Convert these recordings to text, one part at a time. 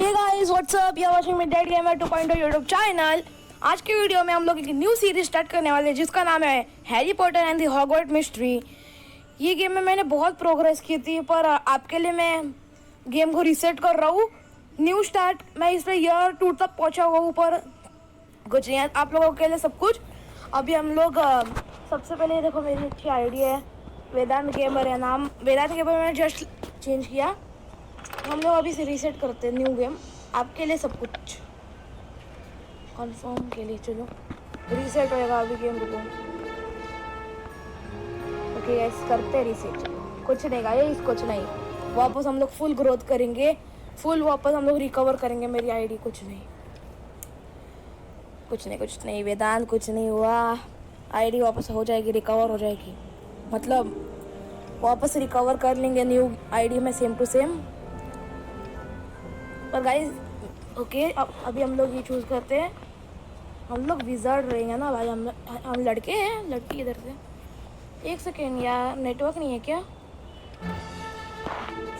Hey guys what's up, you are watching my dad gamer 2.0 YouTube channel. आज के video में हम लोग एक न्यू सीरीज स्टार्ट करने वाले हैं जिसका नाम है Harry Potter and the Hogwarts mystery. ये गेम में मैंने बहुत प्रोग्रेस की थी, पर आपके लिए मैं गेम को रीसेट कर रहा हूँ। न्यू स्टार्ट, मैं इस पर ईयर 2 तक पहुँचा हुआ हूँ, पर कुछ नहीं है आप लोगों के लिए सब कुछ। अभी हम लोग सबसे पहले देखो, मेरी अच्छी आईडी है, वेदांत गेमर है नाम। वेदांत गेमर मैंने जस्ट चेंज किया। हम लोग अभी से रीसेट करते हैं न्यू गेम, आपके लिए सब कुछ कंफर्म के लिए। चलो रीसेट होएगा अभी गेम, रुको। ओके गाइस, करते हैं रीसेट। कुछ नहीं गाइस, कुछ नहीं, वापस हम लोग फुल ग्रोथ करेंगे, फुल वापस हम लोग रिकवर करेंगे मेरी आईडी। कुछ नहीं कुछ नहीं कुछ नहीं वेदांत, कुछ नहीं हुआ। आईडी वापस हो जाएगी, रिकवर हो जाएगी, मतलब वापस रिकवर कर लेंगे न्यू आईडी में सेम टू सेम। पर गाइस ओके, अभी हम लोग ये चूज़ करते हैं। हम लोग विज़ार्ड रहेंगे ना भाई, हम लड़के हैं, लड़की इधर से। एक सेकेंड यार, नेटवर्क नहीं है क्या?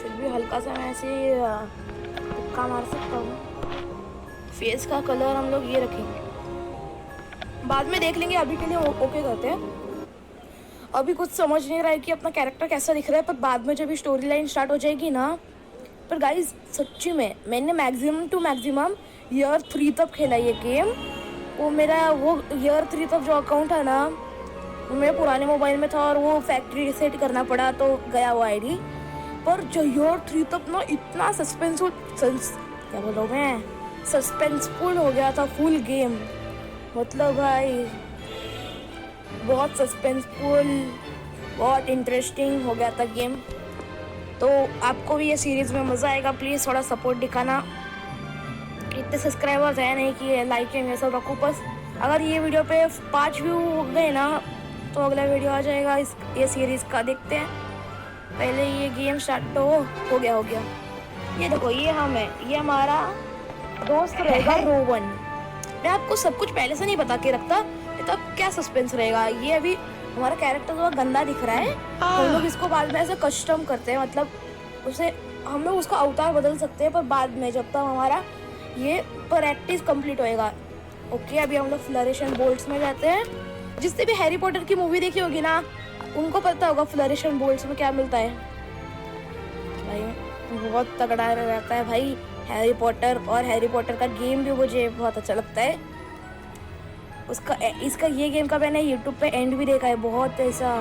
फिर भी हल्का सा मैं ऐसे तुक्का मार सकता हूँ। फेस का कलर हम लोग ये रखेंगे, बाद में देख लेंगे, अभी के लिए ओके करते हैं। अभी कुछ समझ नहीं रहा है कि अपना कैरेक्टर कैसा दिख रहा है, पर बाद में जब स्टोरी लाइन स्टार्ट हो जाएगी ना। पर गाइस सच्ची में मैंने मैक्सिमम टू मैक्सिमम ईयर 3 तक खेला ये गेम। वो मेरा वो ईयर 3 तक जो अकाउंट है ना, वो मेरे पुराने मोबाइल में था और वो फैक्ट्री रीसेट करना पड़ा तो गया वो आईडी। पर जो ईयर 3 तक ना इतना क्या बोल रहा हूँ मैं, सस्पेंसफुल हो गया था फुल गेम। मतलब भाई बहुत सस्पेंसफुल, बहुत इंटरेस्टिंग हो गया था गेम। तो आपको भी ये सीरीज़ में मज़ा आएगा, प्लीज़ थोड़ा सपोर्ट दिखाना। इतने सब्सक्राइबर्स है नहीं कि लाइक ये सब रखो बस। अगर ये वीडियो पे 5 व्यू हो गए ना, तो अगला वीडियो आ जाएगा ये सीरीज़ का। देखते हैं, पहले ये गेम स्टार्ट तो हो गया। ये देखो, ये हम है, ये हमारा दोस्त रहेगा रोवन। मैं आपको सब कुछ पहले से नहीं बता के रखता, तो क्या सस्पेंस रहेगा। ये अभी हमारा कैरेक्टर जो गंदा दिख रहा है, हम लोग इसको बाद में ऐसे कस्टम करते हैं, मतलब उसे हम लोग उसका अवतार बदल सकते हैं, पर बाद में जब तक हमारा ये प्रैक्टिस कंप्लीट होएगा। ओके, अभी हम लोग फ्लरिश एंड बोल्ट्स में जाते हैं। जिसने भी हैरी पॉटर की मूवी देखी होगी ना, उनको पता होगा फ्लरिश एंड बोल्ट्स में क्या मिलता है। भाई बहुत तगड़ा रहता है भाई हैरी पॉटर, और हैरी पॉटर का गेम भी मुझे बहुत अच्छा लगता है। इसका ये गेम का मैंने यूट्यूब पे एंड भी देखा है, बहुत ऐसा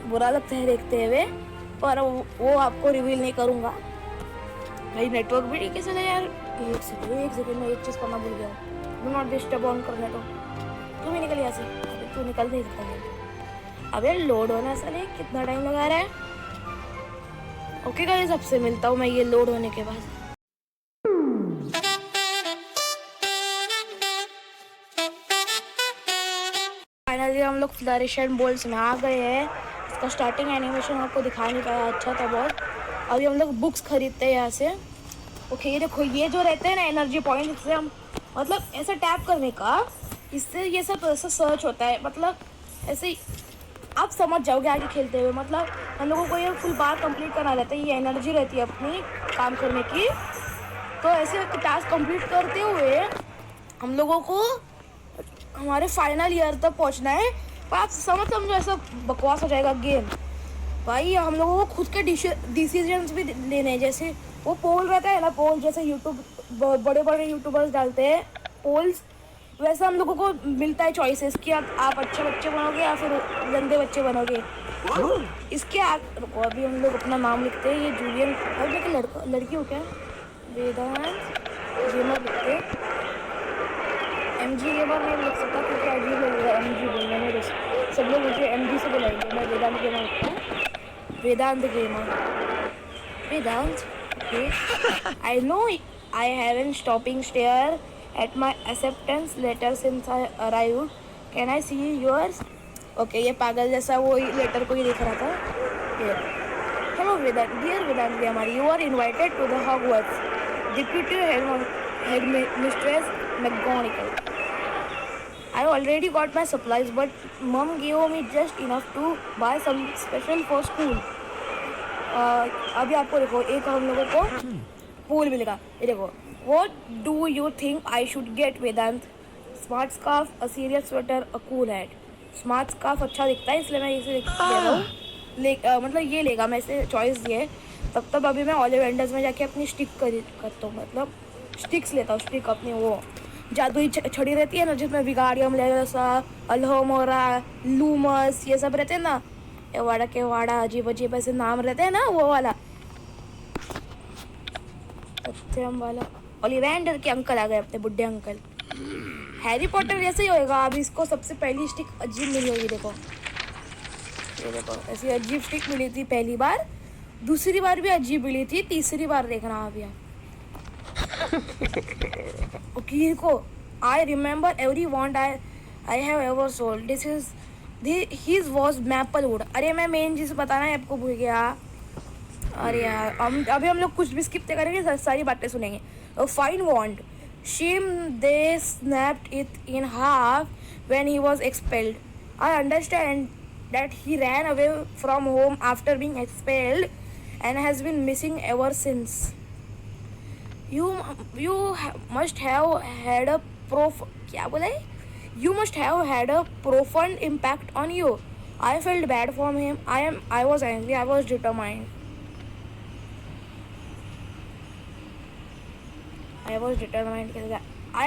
बुरा लगता है देखते हुए, पर वो आपको रिवील नहीं करूँगा। भाई नेटवर्क भी ठीक है चले यार। एक सेकेंड में एक चीज़ करना भूल गया, डू नॉट डिस्टर्ब ऑन करने को। तू भी निकल यहाँ से, तू निकल नहीं सकता। अबे लोड होना साले, कितना टाइम लगा रहा है। ओके गाइस, सबसे मिलता हूँ मैं ये लोड होने के बाद। फाइनली हम लोग फ्लरिश एंड बोल्ट्स में आ गए हैं। इसका स्टार्टिंग एनिमेशन आपको दिखा नहीं पाया, अच्छा था बहुत। अभी हम लोग बुक्स खरीदते हैं यहाँ से। ओके, ये देखो, ये जो रहते हैं ना एनर्जी पॉइंट, इससे हम मतलब ऐसे टैप करने का, इससे ये सब ऐसा सर्च होता है, मतलब ऐसे आप समझ जाओगे आगे खेलते हुए। मतलब हम लोगों को ये फुल बार कंप्लीट करना रहता है, ये एनर्जी रहती है अपनी काम करने की। तो ऐसे टास्क कंप्लीट करते हुए हम लोगों को हमारे फाइनल ईयर तक पहुंचना है। पर आप समझो ऐसा बकवास हो जाएगा गेम भाई। हम लोगों को खुद के डिसीजंस भी लेने हैं, जैसे वो पोल रहता है ना, पोल जैसे यूट्यूब बड़े यूट्यूबर्स डालते हैं पोल्स, वैसा हम लोगों को मिलता है चॉइसेस कि आप अच्छे बच्चे बनोगे या फिर गंदे बच्चे बनोगे। इसके रुको, अभी हम लोग अपना नाम लिखते हैं। ये जूलियन, और मैं लड़की हो क्या, वेदांत गेमर लिखते हैं। MG गेमर नहीं लिख सकता क्योंकि अजीब लगेगा MG बोलने में, सब लोग मुझे MG से बुलाएंगे। मैं वेदांत गेमर लिखता हूँ, Vedant gamer, Vedant. Okay, I know I haven't stopping stare at my acceptance letter since I arrived, can I see yours. Okay, ये पागल जैसा वो लेटर को ही देख रहा था। Hello Vedant, dear Vedant gamer, you are invited to the Hogwarts deputy headmistress McGonagall. I already got my supplies, but mom gave me just enough to buy some special for school. अभी आपको देखो, एक हम लोगों को पूल मिलेगा। ये देखो, what do you think I should get Vedant? Smart scarf, a serious sweater, a cool hat. Smart scarf अच्छा दिखता है इसलिए मैं इसे ले रहा हूँ। मतलब ये लेगा, मैं इसे चॉइस दिए। तब तक अभी मैं ओलिवेंडर्स में जाके अपनी स्टिक करता हूँ, मतलब स्टिक्स लेता हूँ। स्टिक अपनी वो जादुई छड़ी रहती है ना, जिसमें विगाड़ियम लेवियोसा, अल्होमोरा, लूमस, ये सब रहते हैं ना, एवाड़ा केवाड़ा, अजीब अजीब ऐसे नाम रहते हैं ना, वो वाला सत्यम वाला। ओलिवेंडर के अंकल आ गए, अपने बुढ़े अंकल। हैरी पॉटर जैसे ही होएगा। अभी इसको सबसे पहली स्टिक अजीब मिली होगी, देखो ये देखो, ऐसी अजीब स्टिक मिली थी पहली बार, दूसरी बार भी अजीब मिली थी, तीसरी बार देखना अभी आप। ओके को I remember every want I have ever sold, this is his was maple would. अरे मैं मेन चीज़ बताना है आपको भूल गया। अरे यार अभी हम लोग कुछ भी स्किप करेंगे, सारी बातें सुनेंगे। Fine want shim they snapped it in half when he was expelled. I understand that he ran away from home after being expelled and has been missing ever since. You must have had a क्या बोला है? You must have had a profound impact on you. I felt bad for him. I was angry. I was determined.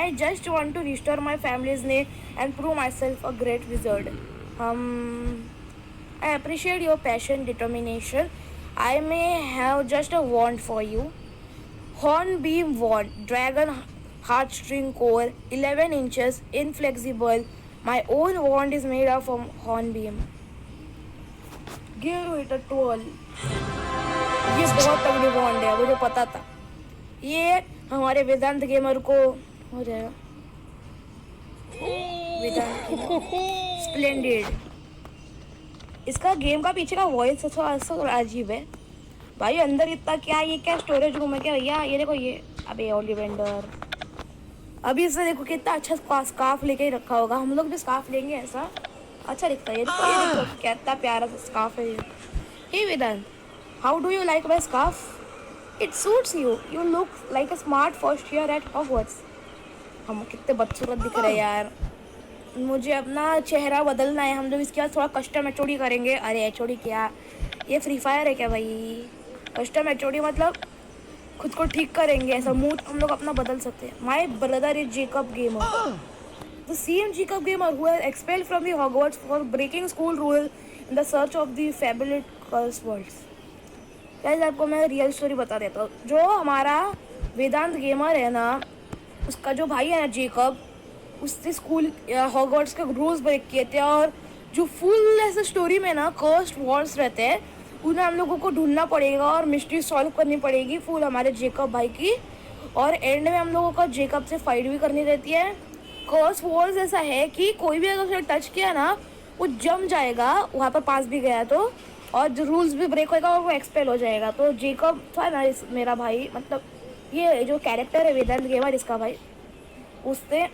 I just want to restore my family's name and prove myself a great wizard. I appreciate your passion, determination. I may have just a wand for you. Hornbeam wand, dragon heartstring core, 11 inches, inflexible. My own wand is made up from hornbeam. Give it a twirl. ये बहुत तगड़ी वॉन्ड है, मुझे पता था। ये हमारे वेदांत gamer को हो जाएगा। स्प्लेंडेड। इसका गेम का पीछे का वॉइस थोड़ा अजीब है भाई। अंदर इतना क्या, ये क्या स्टोरेज रूम है क्या भैया? ये देखो ये, अबे ओलिवेंडर। अभी इसे देखो कितना अच्छा स्कार्फ लेके ही रखा होगा। हम लोग भी स्कार्फ लेंगे, ऐसा अच्छा दिखता है। ये देखो कितना प्यारा स्कार्फ है ये। Hey Vedant, how do you like my scarf? It suits you, you look like a smart first year at Hogwarts. हम कितने बदसूरत दिख रहे हैं यार। मुझे अपना चेहरा बदलना है। हम लोग इसके बाद थोड़ा कस्टम एचओडी करेंगे। अरे एचओडी क्या, ये फ्री फायर है क्या भाई? कस्टम एचओडी मतलब खुद को ठीक करेंगे, ऐसा मूड हम लोग अपना बदल सकते हैं। My brother is Jacob gamer, the same Jacob gamer who has expelled from the Hogwarts for breaking school rule in the search of the fabled cursed vaults. Guys आपको मैं रियल स्टोरी बता देता हूँ। जो हमारा वेदांत गेमर है ना, उसका जो भाई है ना जेकब, उसने स्कूल हॉगवर्ट्स के रूल्स ब्रेक किए थे, और जो फुल ऐसे स्टोरी में ना कर्स्ड वॉर्स रहते हैं, उन्हें हम लोगों को ढूंढना पड़ेगा और मिस्ट्री सॉल्व करनी पड़ेगी फुल हमारे जेकब भाई की। और एंड में हम लोगों को जेकब से फाइट भी करनी रहती है। कर्स्ड वॉर्स ऐसा है कि कोई भी अगर उसे टच किया ना, वो जम जाएगा वहाँ पर पास भी गया तो, और जो रूल्स भी ब्रेक होएगा और वो एक्सपेल हो जाएगा। तो जेकब था ना मेरा भाई, मतलब ये जो कैरेक्टर है वेदांत गेमर, इसका भाई, उसने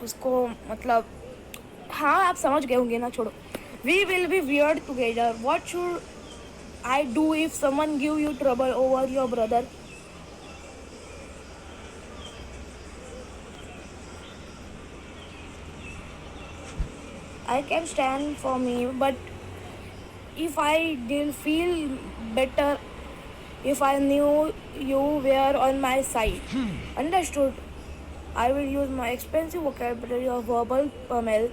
उसको मतलब, हाँ आप समझ गए होंगे ना, छोड़ो। We will be weird together. What should I do if someone give you trouble over your brother? I can stand for me, but if I did feel better if I knew you were on my side. Understood? I will use my expensive vocabulary of verbal pummel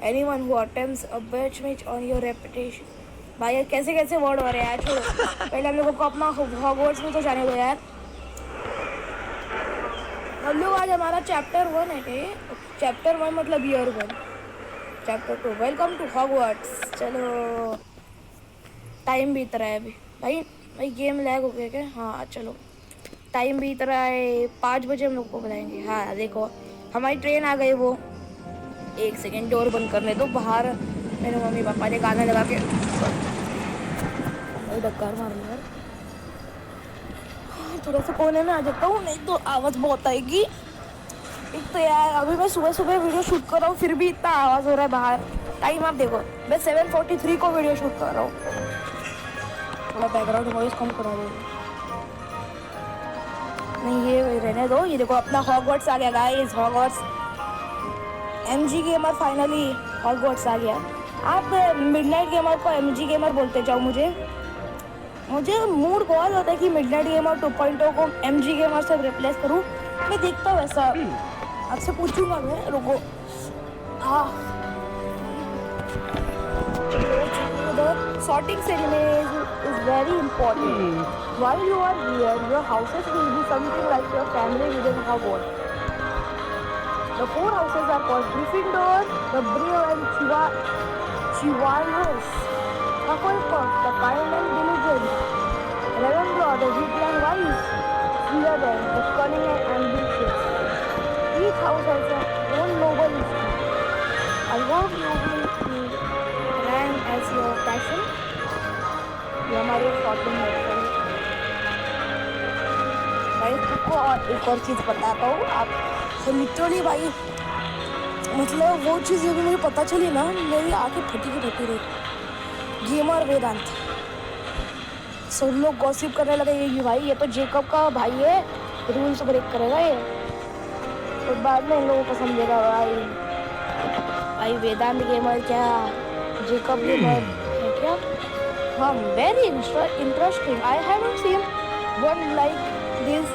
anyone who attempts a besmirch on your reputation. भाई यार कैसे कैसे word हो रहे हैं यार, छोड़ो। पहले हम लोगों को अपना हॉगवर्ट्स में तो जाने दो यार। हम लोग आज हमारा चैप्टर 1 है क्या? चैप्टर 1 मतलब year 1। Chapter 2 welcome to Hogwarts. चलो टाइम बीत रहा है अभी। भाई गेम लैग हो गया क्या? हाँ चलो टाइम बीत रहा है। 5 बजे हम लोग को बुलाएंगे। हाँ देखो हमारी ट्रेन आ गई। वो 1 सेकेंड डोर बंद करने दो। बाहर मेरे मम्मी पापा ने गाना लगा के डक्कर मार यार। थोड़ा सा कोने में आ जाता हूँ, नहीं तो आवाज़ बहुत आएगी। एक तो यार अभी मैं सुबह सुबह वीडियो शूट कर रहा हूँ, फिर भी इतना आवाज़ हो रहा है बाहर। टाइम आप देखो, मैं 7:43 को वीडियो शूट कर रहा हूँ। थोड़ा बैकग्राउंड वॉइस कम करा दो। नहीं ये रहने दो। ये देखो अपना हॉगवर्ट्स आ गया guys, Hogwarts. MG gamer finally Hogwarts आ गया। आप मिडनाइट गेमर को एमजी गेमर बोलते जाओ। मुझे मूड बहुत होता है कि मिडनाइट गेमर 2.0 को एमजी गेमर से रिप्लेस करूं। मैं देखता हूँ ऐसा, आपसे पूछूंगा मैं, रुको। हाँ, the sorting ceremony is very important. While you are here, your houses will be something like your family within Hogwarts. The 4 houses are called Gryffindor, the brave and chivalrous, Hufflepuff, the kind and diligent, Ravenclaw, the witty and wise, Slytherin, the cunning and ambitious. Each house has its own noble history. I hope you will rank as your passion. ये हमारे shopping है भाई। आपको और एक और चीज़ बताता हूँ। आप तो लिटरली भाई, मतलब वो चीज़ अभी मुझे पता चली ना, मेरी आंखें फटी की फटी रही। गेमर वेदांत सब लोग गॉसिप करने लगे ये भाई ये तो जेकब का भाई है, रूल्स ब्रेक करेगा ये। तो बाद में इन लोगों को समझेगा भाई वेदांत गेमर क्या जेकब गेमर है क्या। हाँ, very interesting. I haven't seen one like this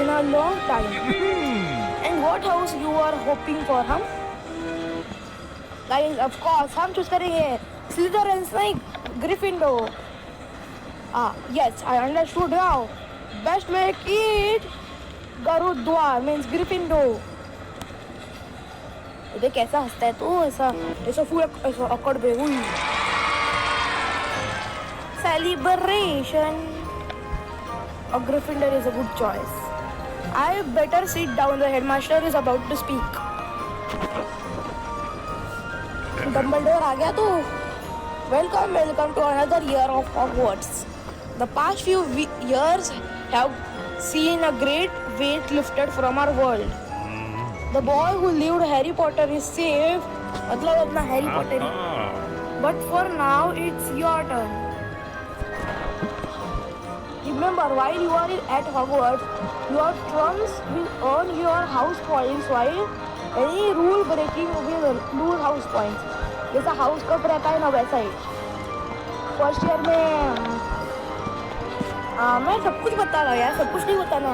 in a long time. And what house you are hoping for, huh? Guys, of course, हम choose करेंगे Slytherin, नहीं Gryffindor. Yes, I understood now. Best make it Garudwar means Gryffindor. देख कैसा हंसता है तो ऐसा फूल ऐसा अकड़ पे हुई। Celebration. A Gryffindor is a good choice. I better sit down. The headmaster is about to speak. Dumbledore आ गया तो welcome to another year of Hogwarts. The past few years have seen a great weight lifted from our world. The boy who lived Harry Potter is safe. मतलब अपना Harry Potter. But for now, it's your turn. Remember, while you are at Hogwarts, your trumps will earn your house points, while any rule breaking will lose house points. जैसा house cup रहता है ना वैसा ही। First year में मैं सब कुछ बता रहा यार, सब कुछ नहीं बताना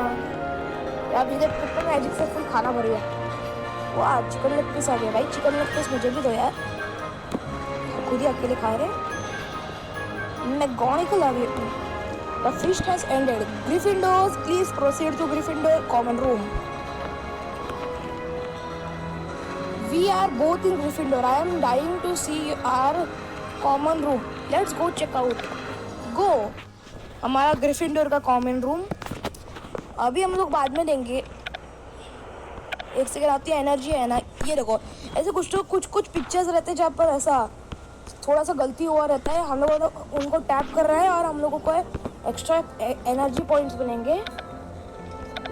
यार। मुझे पेपर मैजिक से फुल खाना भर गया। वाह, चिकन लेग पीस आ गया भाई। चिकन लेग पीस मुझे भी दो यार, खुद ही अकेले खा रहे। मैं गौणी को ला रही हूँ। The feast has ended. Gryffindors, please proceed to Gryffindor common room. We are both in Gryffindor. I am dying to see our common room. Let's go check out. Go. हमारा Gryffindor का common room अभी हम लोग बाद में देंगे। एक second आती है एनर्जी है ना। ये देखो ऐसे कुछ पिक्चर्स रहते हैं जहाँ पर ऐसा थोड़ा सा गलती हुआ रहता है। हम लोग उनको टैप कर रहे हैं और हम लोगों को एक्स्ट्रा एनर्जी पॉइंट्स मिलेंगे।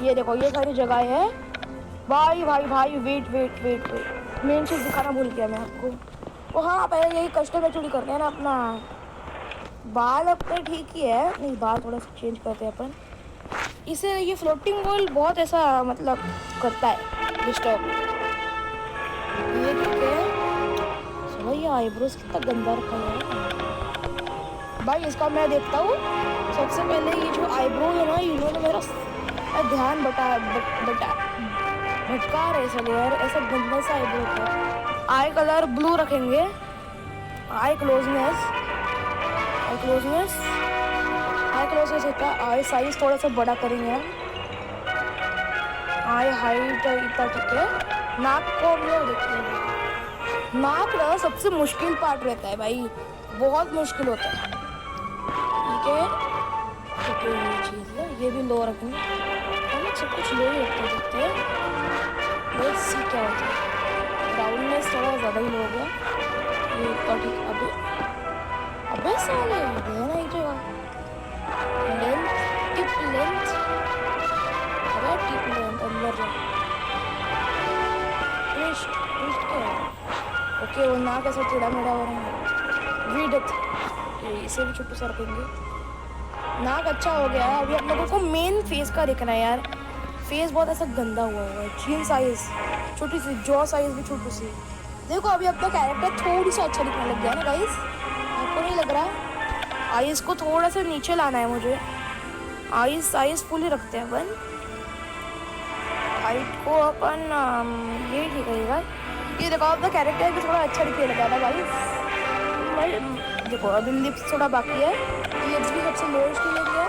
ये देखो ये सारी जगह है। भाई वेट मेन चीज़ दिखाना भूल गया मैं आपको। वो हाँ, पहले यही कस्टम में चोरी करते हैं ना अपना। बाल अपने ठीक ही है, नहीं बाल थोड़ा सा चेंज करते हैं अपन। इसे ये फ्लोटिंग बॉल बहुत ऐसा मतलब करता है डिस्टर्ब। ये ठीक है। चलो ये आईब्रोज कितना गंदा रखा है भाई। इसका मैं देखता हूँ। सबसे पहले ये जो आईब्रो है ना, इन्होंने मेरा ध्यान भटका रहे चले यार। ऐसा गंदा सा आईब्रो है। आई कलर ब्लू रखेंगे। आई क्लोजनेस होता है। आई साइज थोड़ा सा बड़ा करेंगे। आई हाइट इतना ठीक है। नाक को हम लोग देखेंगे। नाक ना सबसे मुश्किल पार्ट रहता है भाई, बहुत मुश्किल होता है। ठीक है, ये चीज़ है। ये भी लो रखेंगे। हम लोग सब कुछ लो ही रखते हैं। लेट्स सी क्या होता है। राउंडनेस थोड़ा ज़्यादा ही हो गया। ये इतना ठीक। अबे साले देना ही जगह। टिप लेंथ अंदर जा। ट्विस्ट क्या है? ओके, वो नाक ऐसा टेढ़ा मेढ़ा हो रहा है। विड्थ इसे भी छोटू सा रखेंगे। नाक अच्छा हो गया। अभी आप लोगों को मेन फेस का देखना है यार। फेस बहुत ऐसा गंदा हुआ है, चीन साइज, छोटी सी जॉ साइज भी छोटी सी। देखो अभी अपना कैरेक्टर थोड़ी सा अच्छा दिखने लग गया ना गाइस, आपको नहीं लग रहा? आईज को थोड़ा सा नीचे लाना है मुझे, आईज साइज फुल ही रखते हैं अपन, हाइट को अपन ये ठीक रहेगा। ये देखो अपना कैरेक्टर भी थोड़ा अच्छा दिखने लगा था गाइस। देखो अभी लिप्स थोड़ा बाकी है, ईयर्स भी सबसे लोएस्ट ले लिया।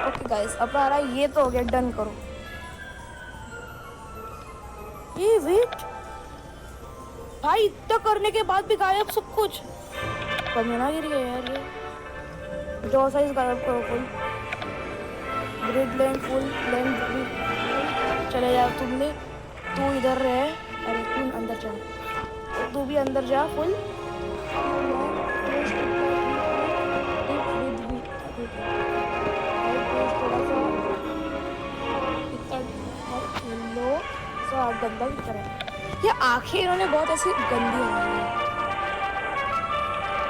ओके गाइस अब आ रहा है, ये तो हो गया, डन करो। ये वेट भाई, इतना करने के बाद भी गायब सब कुछ, कमीना गिर गया यार। ये जॉ साइज गायब करो full, grid length full, length भी चले जाओ तुमने, तू इधर रहे, अरे तू अंदर जा, तू भी अंदर जा फुल। गंदा भी करें, ये आंखें इन्होंने बहुत ऐसी गंदी बनाई है,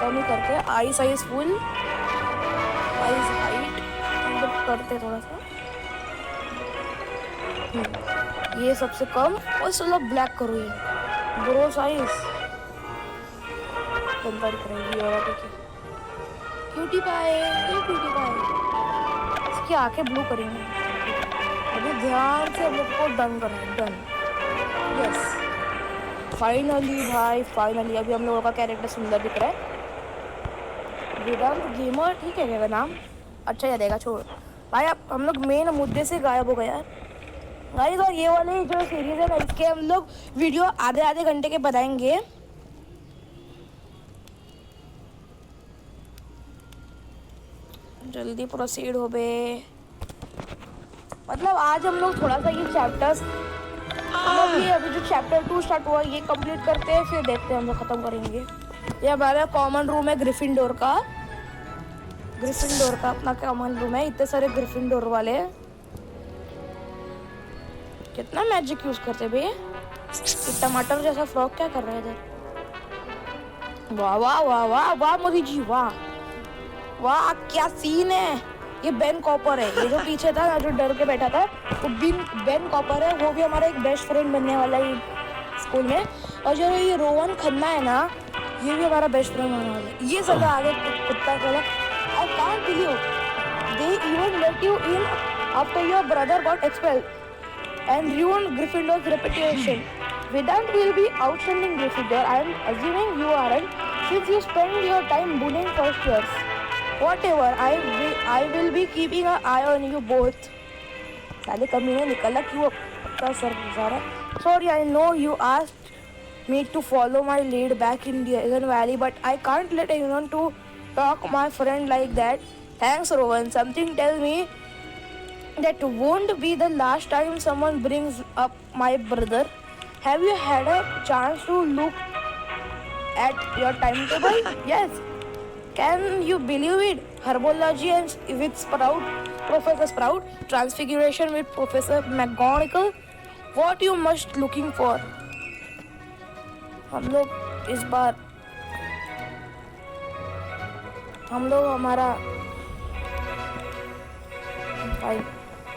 कम ही करते हैं। आई साइज फुल, आईज हाइट मतलब करते थोड़ा सा, ये सबसे कम, और चलो ब्लैक करो। ये ब्रो साइज गंदा दिख रहा है, ये वाला देखिए, क्यूटी पाए, ये क्यूटी पाए, इसकी आंखें ब्लू करेंगे। अभी ध्यान से हम लोग को डन करना है, डन, यस फाइनली भाई, फाइनली अभी हम लोगों का कैरेक्टर सुंदर दिख रहा है। वेदांत गेमर ठीक है क्या नाम, अच्छा ही रहेगा, छोड़ भाई। अब हम लोग मेन मुद्दे से गायब हो गए यार गाइस। और ये वाले जो सीरीज है ना, इसके हम लोग वीडियो आधे आधे घंटे के बनाएंगे। जल्दी प्रोसीड हो बे, मतलब आज हम लोग थोड़ा सा ये चैप्टर्स, ये अभी जो चैप्टर 2 स्टार्ट हुआ ये कंप्लीट करते हैं, फिर देखते हैं हम लोग खत्म करेंगे। ये हमारा कॉमन रूम है ग्रिफिंडोर का, ग्रिफिंडोर का अपना कॉमन रूम है। इतने सारे ग्रिफिंडोर वाले, कितना मैजिक यूज करते भैया। ये टमाटर जैसा फ्रॉक क्या कर रहा है इधर, वाह वाह वाह वाह वाह मोदी जी, वाह वाह क्या सीन है। ये बेन कॉपर है, ये जो पीछे था ना, जो डर के बैठा था, वो बेन कॉपर है, वो भी हमारा एक बेस्ट फ्रेंड बनने वाला है स्कूल में। और जो ये रोहन खन्ना है ना, ये भी हमारा बेस्ट फ्रेंड बनने वाला है। ये सब आगे कुत्ता का, I can't believe they even let you in after your brother got expelled and ruined Gryffindor's reputation. Vedant will be outstanding Gryffindor. I am assuming you aren't, since you spend your time bullying first years. Whatever, I will be keeping an eye on you both. साले कमीने निकला क्यों अपना sir गुजारा। Sorry, I know you asked me to follow my lead back in Diagon Valley, but I can't let anyone to talk my friend like that. Thanks, Rowan. Something tells me that won't be the last time someone brings up my brother. Have you had a chance to look at your timetable? Yes. Can you believe it? Herbology and with Sprout, Professor Sprout. Transfiguration with Professor McGonagall. What you must looking for? हम लोग इस बार हमारा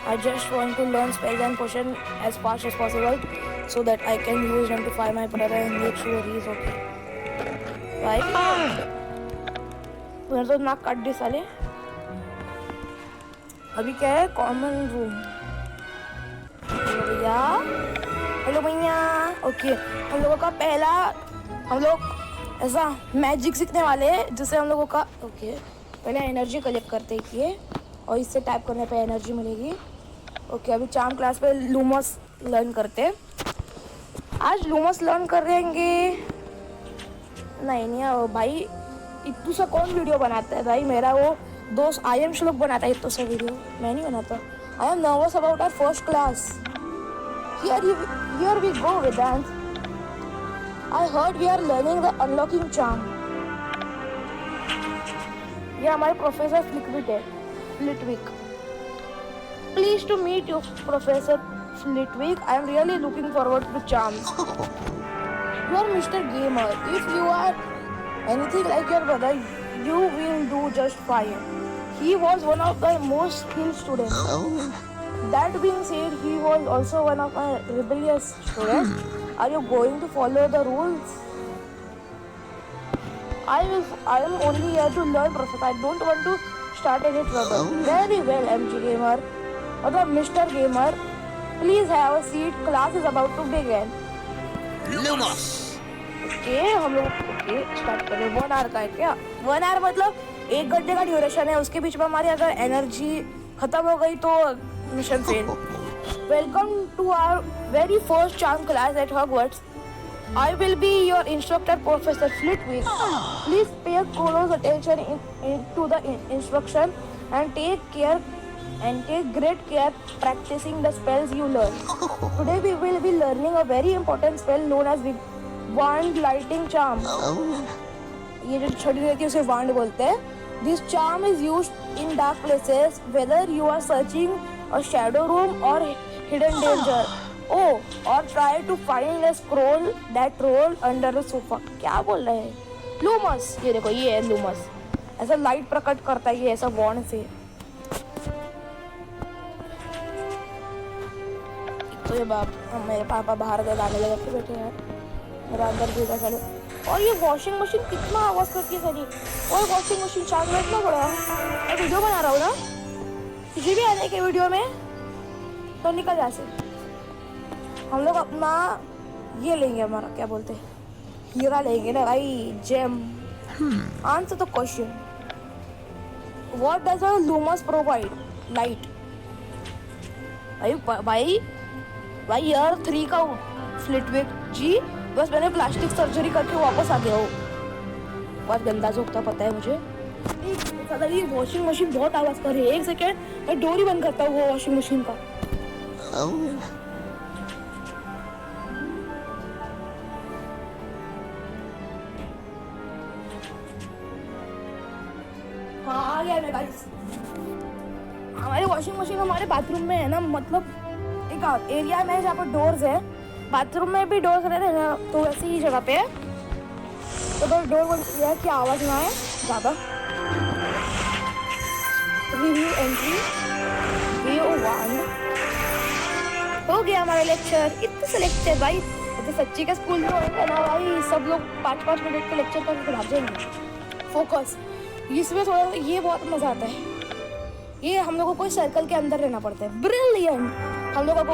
I just want to learn spells and potion as fast as possible so that I can use them to find my brother and make sure he is okay. Right? मेरा तो नाक काट दी साले। अभी क्या है, कॉमन रूम। हेलो भैया, hello भैया। ओके, हम लोगों का पहला, हम लोग ऐसा मैजिक सीखने वाले हैं जिससे हम लोगों का, ओके पहले एनर्जी कलेक्ट करते किए और इससे टाइप करने पे एनर्जी मिलेगी। ओके अभी चार्म क्लास पे लूमस लर्न करते, आज लूमस लर्न करेंगे। नहीं भाई, इतू सा कौन वीडियो बनाता है भाई, मेरा वो दोस्त आई एम श्लोक बनाता है इतू सा वीडियो, मैं नहीं बनाता। I am nervous about our first class. Here we go Vedant, I heard we are learning the unlocking charm. ये हमारे प्रोफेसर फ्लिटविक है, Flitwick. Please to meet you professor Flitwick, I am really looking forward to charms. You are mister gamer, if you are anything like your brother, you will do just fine. He was one of the most skilled students. That being said, he was also one of my rebellious students. Are you going to follow the rules? I am only here to learn, Professor. I don't want to start any trouble. Very well, MG Gamer. मतलब Mr. Gamer, please have a seat. Class is about to begin. Lumos. Okay हम लोग okay start करें. 1 our का है क्या? 1 our मतलब 1 घंटे का ड्यूरेशन है. उसके बीच में हमारी अगर एनर्जी खत्म हो गई तो mission fail. Welcome to our very first charm class at Hogwarts. I will be your instructor, Professor Flitwick. Please pay close attention to the instruction and take great care practicing the spells you learn. Today we will be learning a very important spell known as wand lighting charm. ये जो छड़ी रहती है उसे वांड बोलते हैं. This charm is used in dark places, whether you are searching a shadow room or hidden danger. Oh, or try to find a scroll that roll under a sofa. क्या बोल रहे हैं? लूमस. ये देखो ये है लूमस. ऐसा लाइट प्रकट करता है ये ऐसा वॉन्ड से. तो ये मेरे पापा बाहर गए गाने लगा के बैठे हैं. मेरा अंदर भी था चलो. और ये वॉशिंग मशीन कितना आवाज़ करती है सारी. और वॉशिंग मशीन 4 मिनट में पड़ा. मैं वीडियो बना रहा हूँ ना. किसी भी आने के वीडियो में तो निकल जा से. हम लोग अपना ये लेंगे हमारा क्या बोलते हैं हीरा लेंगे ना भाई. Gem. Answer the question. What does a Lumos provide? Light. भाई यार 3 का फ्लिटविक जी. बस मैंने प्लास्टिक सर्जरी करके वापस आ गया हूँ. बहुत गंदा जोकता पता है मुझे. ये वॉशिंग मशीन बहुत आवाज़ कर रही है. 1 सेकेंड मैं डोर ही बंद करता हूँ वॉशिंग मशीन का. हाँ आ गया मैं गाइस. हमारी वॉशिंग मशीन हमारे बाथरूम में है ना. मतलब एक एरिया में जहाँ पर डोर्स है. बाथरूम में भी डोर्स रहते हैं ना तो वैसी ही जगह पे है. तो बस डोर बंद किया है कि आवाज़ ना आए ज़्यादा. रिव्यू एंट्री VO1 हो गया हमारा लेक्चर. इतने से लेक्चर भाई तो सच्ची का स्कूल में होगा ना भाई. सब लोग 5-5 मिनट के लेक्चर करके भाग जाएंगे. फोकस. इसमें थोड़ा ये बहुत मज़ा आता है. ये हम लोगों को सर्कल के अंदर रहना पड़ता है. ब्रिलियंट. हम लोगों को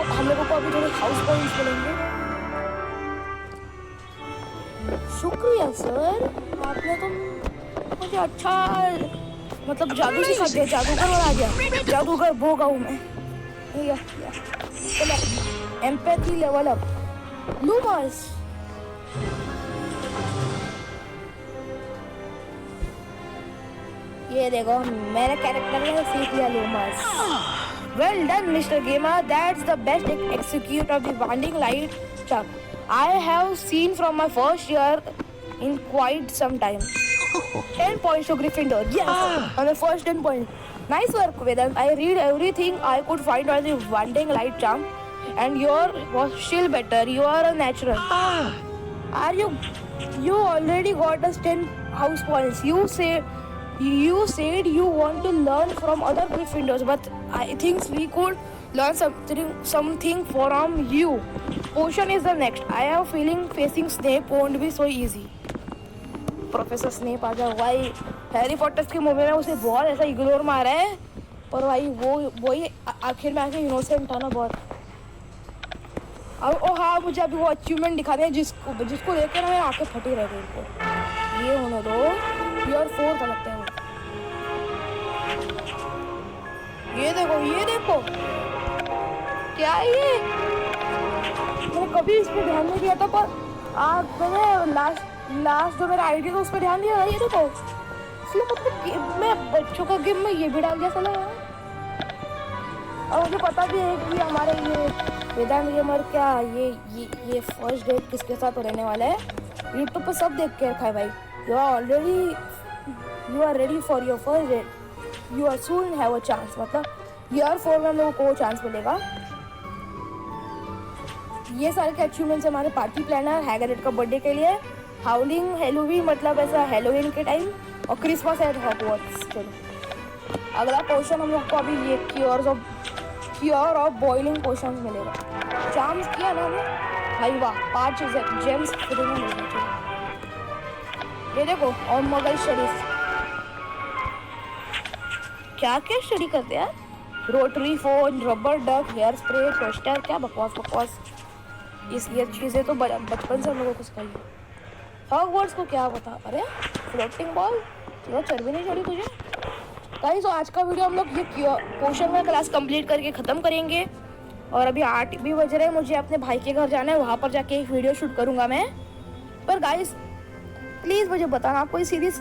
अभी थोड़े हाउस पॉइंट्स मिलेंगे. शुक्रिया सर. आपने तो मुझे अच्छा मतलब जादू सिखा दिया. जादूगर और आ गया. जादूगर वो गाँव में. Empathy level up. लूमस. ये देखो मेरा कैरेक्टर ने सीख लिया Lumos. Well done, Mr. Gamer. That's the best execute of the wanding light charm I have seen from my first year in quite some time. 10 points to Gryffindor. Yes, on the first 10 points. Nice work, Vedant. I read everything I could find on the wanding light charm, and your was still better. You are a natural. Are you? You already got us 10 house points. You said you want to learn from other Gryffindors, but I think we could learn something from you. Potion is the next. I have a feeling facing Snape won't be so easy. Professor Snape आ जाओ भाई. Harry Potter के movie में उसे बहुत ऐसा ignore मारा है पर भाई वो ही आखिर में आके इनोसेंट था ना बहुत. अब ओ हाँ मुझे अभी वो अचीवमेंट दिखाते हैं जिसको देख के ना मेरी आँखें फटी रह गई. ये होने दो. Year 4 का लगता है वो. ये देखो क्या है ये. मैंने कभी इस पर ध्यान नहीं दिया था पर आज मैंने लास्ट जो मेरा आईडी था उस पर ध्यान दिया. ये देखो इसलिए मतलब मैं बच्चों का गेम में ये भी डाल दिया साला यार. और मुझे पता भी है कि हमारे ये वेदांत गेमर क्या ये फर्स्ट डेट किसके साथ रहने वाला है. यूट्यूब पर सब देख के रखा है भाई. You are ready for your first date. You are soon have a chance. मतलब ईयर 4 में हम लोगों को चांस मिलेगा. ये सारे के अचीवमेंट्स हमारे पार्टी प्लानर हैगरिड का बर्थडे के लिए. हाउलिंग हेलोवीन मतलब ऐसा हेलोवीन के टाइम. और क्रिसमस एट हॉगवर्ट्स. चलो अगला पोर्शन हम लोग को अभी ये क्योर और बॉइलिंग पोशंस मिलेगा। चार्म्स किया ना हमें भाई वाह, 5 जेम्स फ्री में मिल गए। ये देखो और मगल स्टडीज, क्या क्या स्टडी करते हैं यार, rotary phone, rubber duck, hair spray, toaster, क्या बकवास बकवास। ये चीज़ें तो बचपन से हम लोगों को सिखाई है। हॉगवर्ट्स को क्या पता। अरे फ्लोटिंग बॉल, चलो चर्बी नहीं चढ़ी तुझे। गाइस, तो आज का वीडियो हम लोग ये पोर्शन में क्लास कंप्लीट करके ख़त्म करेंगे। और अभी 8 भी बज रहे हैं, मुझे अपने भाई के घर जाना है, वहाँ पर जाके एक वीडियो शूट करूँगा मैं। पर गाइस प्लीज़ मुझे बताना, आपको ये सीरीज़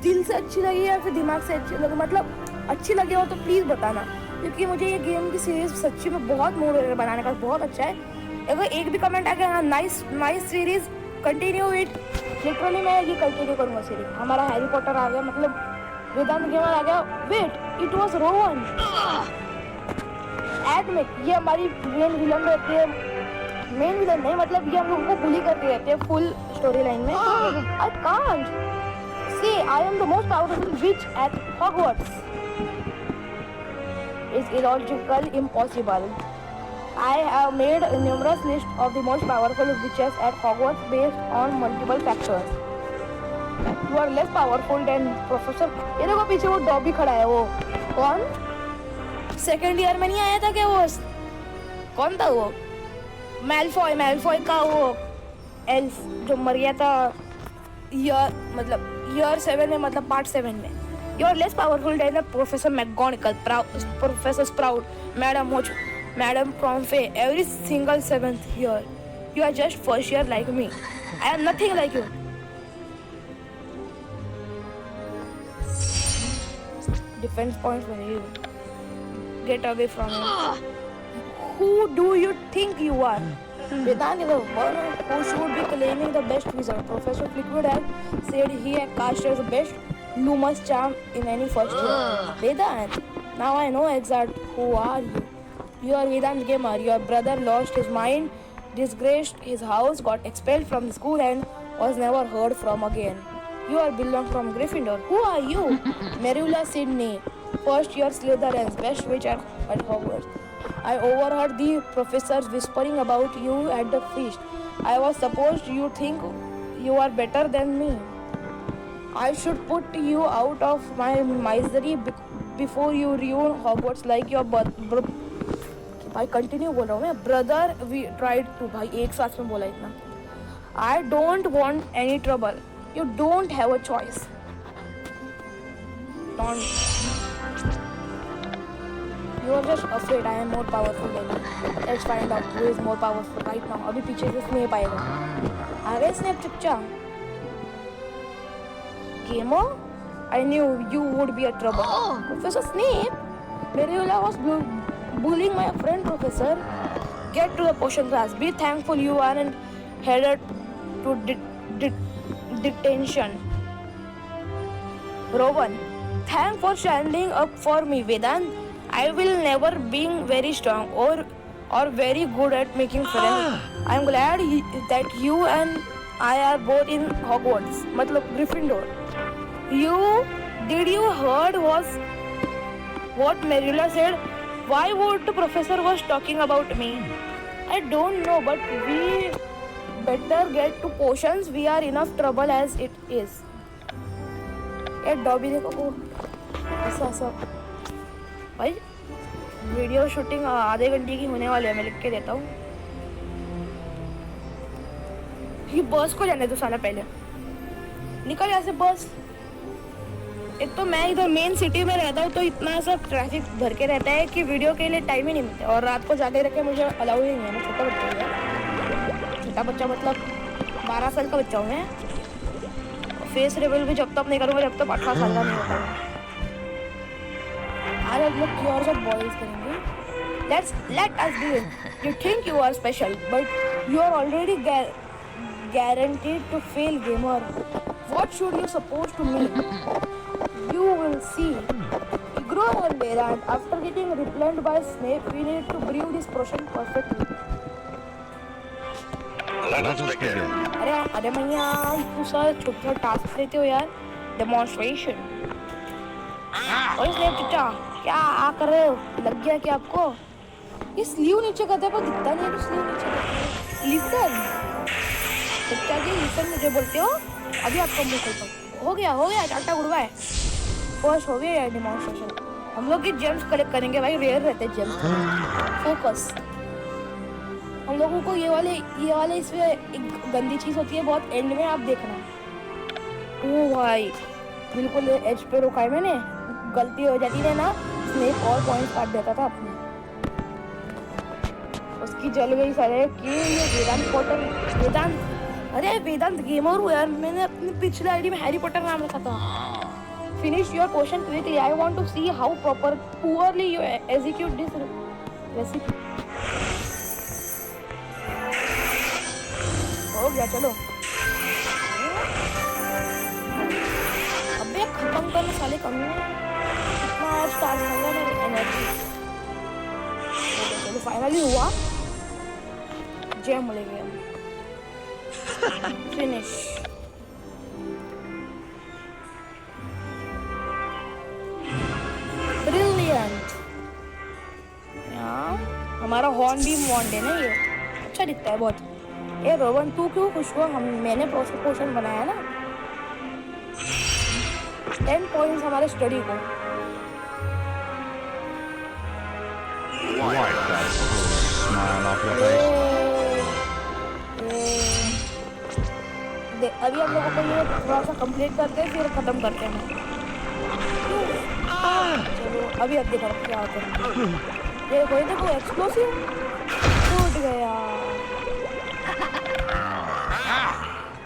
दिल से अच्छी लगी या फिर दिमाग से अच्छी लगी, मतलब अच्छी लगी हो तो प्लीज़ बताना, क्योंकि मुझे ये गेम की सीरीज़ सच्ची में बहुत मूड बनाने का, बहुत अच्छा है। अगर एक भी कमेंट आ गया nice series continue it, literally मैं ये कंटिन्यू करूँगा सीरीज। हमारा हैरी पॉटर आ गया, मतलब वेदांत गेमर आ गया। Wait, it was Rohan. Admit, ये हमारी मेन विलन रहती है। मेन विलन नहीं, मतलब ये हम लोगों को बुली करते रहते हैं फुल स्टोरी लाइन में। I can't say I am the most powerful witch at Hogwarts. It's illogical impossible. I have made a numerous list of the most powerful witches at Hogwarts based on multiple factors. You are less powerful than Professor। ये देखो पीछे वो dobby खड़ा है, वो कौन? Second year में नहीं आया था क्या वो? कौन था वो? मैलफॉय का वो एल्फ जो मर गया था ईयर 7 में, मतलब पार्ट 7 में। You are less powerful than the Professor McGonagall, Professor Sprout, Madam Pomfrey, every single 7th year. You are just first year like me. I am nothing like you. Defense points for you. Get away from him. Who do you think you are? Vedant is the one who should be claiming the best wizard. Professor Flickwood has said he had casted the best Lumos charm in any first year. Vedant, now I know exactly who are you. You are Vedant Gamer. Your brother lost his mind, disgraced his house, got expelled from the school and was never heard from again. You are belong from Gryffindor. Who are you? Merula Sydney, first year Slytherin's best witch at Hogwarts. I overheard the professors whispering about you at the feast. I was supposed you think you are better than me. I should put you out of my misery before you ruin Hogwarts like your भाई continue बोल रहा हूँ मैं। Brother we tried to, भाई एक साथ में बोला इतना। I don't want any trouble, you don't have a choice. You are just afraid I am more powerful than you. Let's find out who is more powerful right now. अभी पीछे से Snape आएगा। आ गए स्नेप चुपचा। Gamer, I knew you would be a trouble. Professor Snape, Merula was bullying my friend Professor. Get to the potion class. Be thankful you aren't headed to detention. Rowan, thanks for standing up for me, Vedant. I will never being very strong or very good at making friends. I'm glad that you and I are both in Hogwarts. मतलब Gryffindor. Did you heard what Merula said? Why would the professor was talking about me? I don't know, but we better get to potions. We are enough trouble as it is. ये dobby देखो ऐसा भाई। Video shooting आधे घंटे की होने वाली है, मैं लिख के देता हूँ। ये बस को जाने दो साला, पहले निकल यहाँ से बस। एक तो मैं इधर मेन सिटी में रहता हूँ तो इतना सा ट्रैफिक भर के रहता है कि वीडियो के लिए टाइम ही नहीं मिलता। और रात को जाके रखे मुझे अलाउ ही नहीं है। मैं छोटा बच्चा हूँ, छोटा बच्चा मतलब 12 साल का बच्चा हूँ मैं। फेस रिवील भी जब तक नहीं करूँगा जब तक 18 साल का नहीं होता। आज हम लोग क्योर सब बॉयज करेंगे। Let us begin. You think you are special but you are already guaranteed to fail, gamer. What should you supposed to mean? You will see. Grow on Vedant. After getting repelled by Snape, we need to brew this potion perfectly. Let us begin. अरे मैया, तू sir छोटा task देते हो यार। Demonstration. और Snape चचा क्या आ कर रहे हो? लग गया क्या आपको? ये स्लीव नीचे करता है पर दिखता नहीं है तो स्लीव नीचे करता है। लिसन बच्चा जी, लिसन मुझे बोलते हो? अभी आपका मुंह खोलता हूँ। हो गया टाटा गुड बाय। फर्स्ट हो गया डिमॉन्स्ट्रेशन। हम लोग ये जेम्स कलेक्ट करेंगे भाई, रेयर रहते हैं जेम्स। फोकस। हम लोगों को ये वाले इसमें एक गंदी चीज होती है बहुत, एंड में आप देखना। ओ भाई बिल्कुल एज पे रोका है मैंने, गलती हो जाती है ना, स्नेक और पॉइंट काट देता था अपने। उसकी जल गई सारे कि ये वेदांत पॉटर, वेदांत, अरे वेदांत गेमर हूँ यार, मैंने अपने पिछले आईडी में हैरी पॉटर नाम रखा था। Finish your question quickly, I want to see how poorly you execute this recipe. हो गया चलो। अबे खत्म करने साले कम है, इतना और स्टार्ट होगा मेरी एनर्जी। चलो फाइनली हुआ, जेम ले गया। फिनिश। ब्रिलियंट। हमारा हॉर्न भी वॉन्ड है ना, ये अच्छा दिखता है बहुत। ए रोवन तू क्यों खुश हुआ? मैंने पोशन बनाया ना। 10 पॉइंट्स हमारे स्टडी को। Wipe that smile off your face. अभी हम लोगों को ये थोड़ा सा कंप्लीट करते हैं फिर खत्म करते हैं। चलो अभी अब देखो क्या होता है। ये कोई देखो एक्सप्लोसिव टूट गया।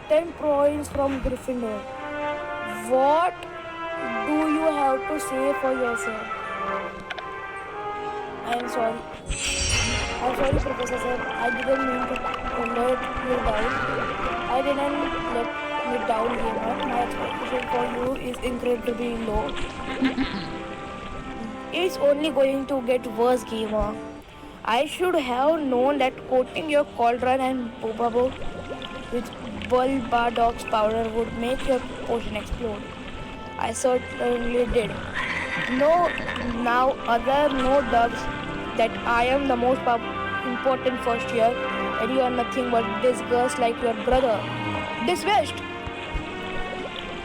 10 points from Gryffindor. What do you have to say for yourself? I am sorry. I'm sorry, Professor sir. I didn't mean to let you down. I didn't let you down, gamer. My expectation for you is incredibly low. It's only going to get worse, gamer. I should have known that coating your cauldron and Bobabo with Bulbadox powder would make your potion explode. I certainly did. No doubts that I am the most important first year, and you are nothing but disgust like your brother. Dismissed.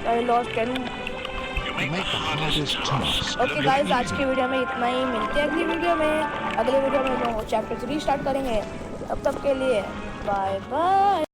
I lost 10. Make the hardest task. Okay guys, आज की video में इतना ही। मिलते हैं अगली video में। अगले video में हम चैप्टर 3 स्टार्ट करेंगे। तब तक के लिए बाय बाय।